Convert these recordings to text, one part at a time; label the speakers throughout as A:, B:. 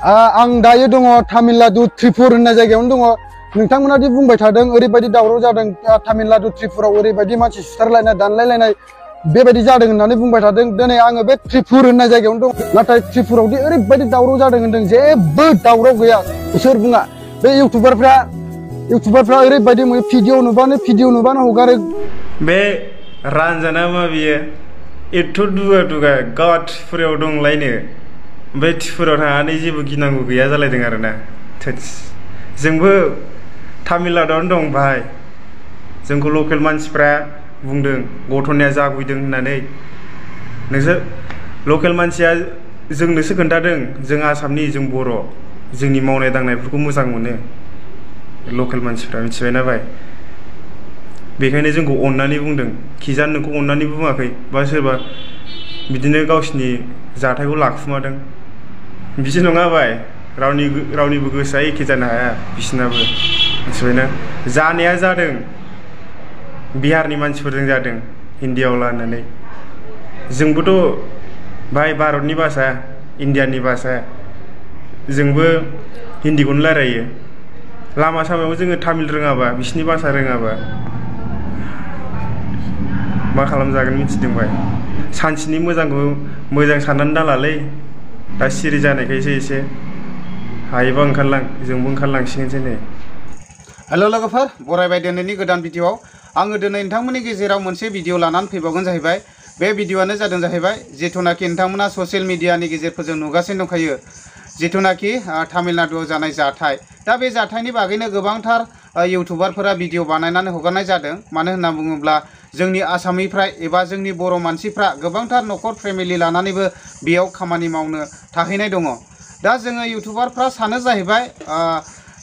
A: आं दायो दङ तामिलनाडु त्रिपुर होननाय जायगायावनो दङ। नोंथांमोना दि बुंबाय थादों ओरैबायदि दावराव जादों तामिलनाडु त्रिपुराव ओरैबायदि मानसि सुथारलायनाय दानलायलायनाय बेबायदि जादों होननानै बुंबाय थादों। दिनै आङो बे त्रिपुर होननाय जायगायावनो दं। नाथाय त्रिपुराव दि ओरैबायदि दावराव जादों होनदों जेबो दावराव गैया। इसोर बुङा बे इउटुबारफ्रा ओरैबायदि भिडिअ नुबानो हगारो।
B: बे रानजाना मा बियो एथ' दुगा गावा त्रिपुरायाव दंलायनो बे त्रिपुरायाव थांनानै जेबो गिनांगौ गैया जालायदों आरोना। जोंबो तामिलनाडुआवनो दं भाई। जोंखौ लकेल मानसिफ्रा बुंदों गथ'निया जागुइदों होननानै। नोंसोर लकेल मानसिया जोंनोसो खोन्थादों जों आसामनि जों बर' जोंनि मावनाय दांनायफोरखौ मोजां मोनो लकेल मानसिफ्रा, मिथिबायना भाई। बेखायनो जोंखौ अननानै बुंदों। खिजान नोंखौ अननानै बुङाखै बा सोरबा बिदिनो गावसिनि जाथायखौ लाखुमादों बिदि नङा भाई। रावनिबो गोसोआ एखे जानो हाया बिसिनाबो, मिथिबायना। जानाया जादों बिहारनि मानसिफोरजों जादों हिन्दीयाव लानानै। जोंबोथ' भाई भारतनि भाषा इण्डियानि भाषा जोंबो हिन्दीखौनो रायलायो। लामा सामायाव जोङो तामिल रोङाबा बिसिनि भाषा रोङाबा मा खालामजागोन मिथिदों भाई। सानसेनि मोजांखौ मोजां साननानै दालालै। दा सिरि जानायखायसो एसे हायोबा ओंखारलां, जोंबो ओंखारलांसिगोनसै नै।
C: हेल' लोगोफोर, बरायबाय दिनैनि गोदान भिडिअआव। आङो दिनै नोंथांमोननि गेजेराव मोनसे भिडिअ लानानै फैबावगोन जाहैबाय। बे भिडिअआनो जादों जाहैबाय जिथुनाखि नोंथांमोना ससियेल मिडियानि गेजेरफोरजों नुगासिनो दंखायो जिथुनाखि तामिलनाडुआव जानाय जाथाय। दा बे जाथायनि बागैनो गोबांथार इउटुबारफोरा भिडिअ बानायनानै हगारनाय जादों। मानो होनना बुङोब्ला जोंनि आसामनिफ्राय एबा जोंनि बर' मानसिफ्रा गोबांथार न'खर फेमिलि लानानैबो बेयाव खामानि मावनो थाहैनाय दङ। दा जोङो इउटुबारफ्रा सानो जाहैबाय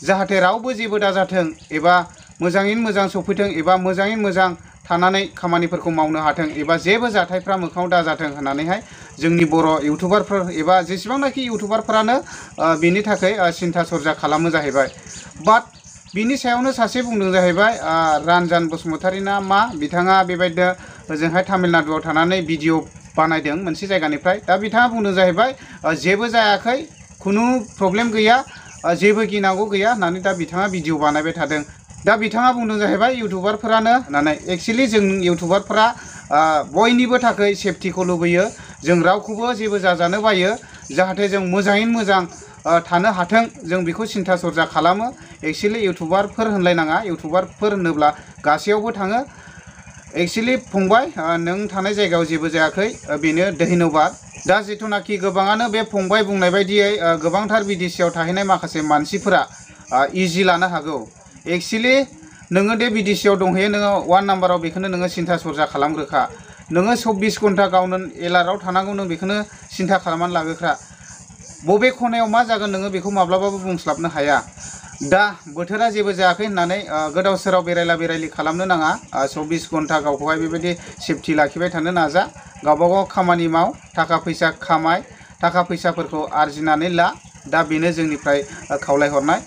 C: जाहाथे रावबो जेबो दाजाथों एबा मोजाङैनो मोजां सफैथों एबा मोजाङैनो मोजां थानानै खामानिफोरखौ मावनो हाथों एबा जेबो जाथायफ्रा मोखाङाव दाजाथों होननानैहाय जोंनि बर' इउटुबारफोर एबा जेसेबांनाखि इउटुबारफ्रानो बेनि थाखाय सिन्था सरजा खालामो जाहैबाय। बाट बिनि सायावनो सासे बुंदों जाहैबाय रानजान बसुमतारी ना मा, बिथाङा बेबायदिनो ओजोंहाय तामिलनाडुआव थानानै भिडिअ बानायदों मोनसे जायगानिफ्राय। दा बिथाङा बुंदों जाहैबाय जेबो जायाखै, खुनु प्रब्लेम गैया, जेबो गिनांगौ गैया होननानै दा बिथाङा भिडिअ बानायबाय थादों। दा बिथाङा बुंदों जाहैबाय इउटुबारफोरानो होननानै। एक्सुवेलि जों इउटुबारफोरा बयनिबो थाखाय सेफटिखौ लुबैयो। जों रावखौबो जेबो जाजानो बायो, जाहाथे जों मोजाङैनो मोजां थानो हाथों जों बेखौ सिन्था सरजा खालामो। एक्सुवेलि इउटुबारफोर होनलायनाङा, इउटुबारफोर होनोब्ला गासैयावबो थाङो। एक्सुवेलि फंबाय नों थानाय जायगायाव जेबो जायाखै, बेनो धन्यबाद। दा जिथुनाखि गोबाङानो बे फंबाय बुंनाय बायदियै गोबांथार बिदेशियाव थाहैनाय माखासे मानसिफोरा इजि लानो हागौ। एक्सुवेलि नोङो दे बिदेशियाव दंहैयो, नोङो 1 नाम्बाराव बेखौनो नोङो सिन्था सरजा खालामग्रोखा। नोङो 24 घन्टा गावनो एलार्टआव थानांगौ, नों बेखौनो सिन्था खालामनानै लाग्रोखा। बबे खनायाव मा जागोन नोङो बेखौ माब्लाबाबो बुंस्लाबनो हाया। दा बोथोरा जेबो जायाखै होननानै गोदाव सोराव बेरायलि खालामनो नाङा। 24 घन्टा गावखौहाय बेबायदि सेफटि लाखिबाय थानो नाजा। गावबागाव खामानि माव, थाखा फैसा खामाय, थाखा फैसाफोरखौ आरजिनानै ला। दा बेनो जोंनिफ्राय खावलायहरनाय।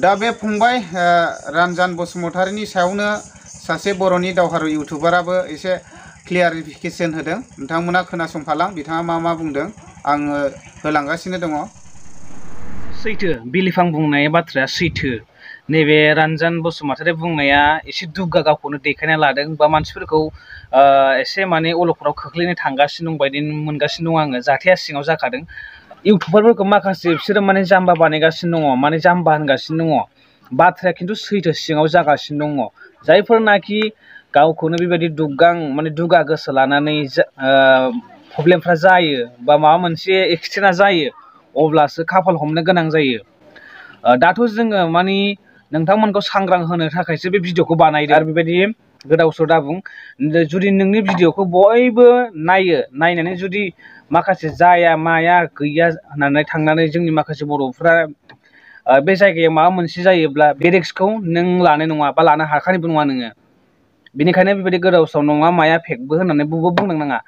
C: दा बे फंबाय रानजान बसुमतारीनि सायावनो सासे बर'नि दावहारु इउटुबाराबो एसे क्लियारिफिकेसन होदों। नोंथांमोना खोनासंफालां बिथाङा मा बुंदों, आङो होलांगासिनो दङ।
D: सैथो, बिलिफां बुंनाय बाथ्राया सैथो। नैबे रानजान बसुमतारी बुंनाया एसे दुग्गा गावखौनो देखायना लादों बा मानसिफोरखौ एसे माने अलखदाव खोख्लैनो थांगासिनो दं बायदि मोनगासिनो दं आङो। जाथाया सिङाव जाखादों। इउटुबारफोरखौ माखासे बिसोरो माने जाम्बा बानायगासिनो दङ, माने जाम्बा होनगासिनो दङ। बाथ्राया खिन्थु सैथो सिङाव जागासिनो दङ। जायफोरनाखि गावखौनो बेबायदि माने दुगा गोसो लानानै प्रब्लेमफ्रा जायो बा माबा मोनसे एक्सिडेन्टआ जायो अब्लासो खाफाल हमनो गोनां जायो। दाथ' जोङो माने नोंथांमोनखौ सांग्रां होनो थाखायसो बे भिडिअखौ बानायदों। आरो बेबायदि गोदाव सोराव दाबुं। जुदि नोंनि भिडिअखौ बयबो नायो, नायनानै जुदि माखासे जाया माया गैया होननानै थांनानै जोंनि माखासे बर'फ्रा बे जायगायाव माबा मोनसे जायोब्ला बे रिस्कखौ नों लानाय नङा बा लानो हाखानायबो नङा नोङो। बेनिखायनो बेबायदि गोदाव सोराव नङा माया फेकबो होननानै बुंनो नाङा।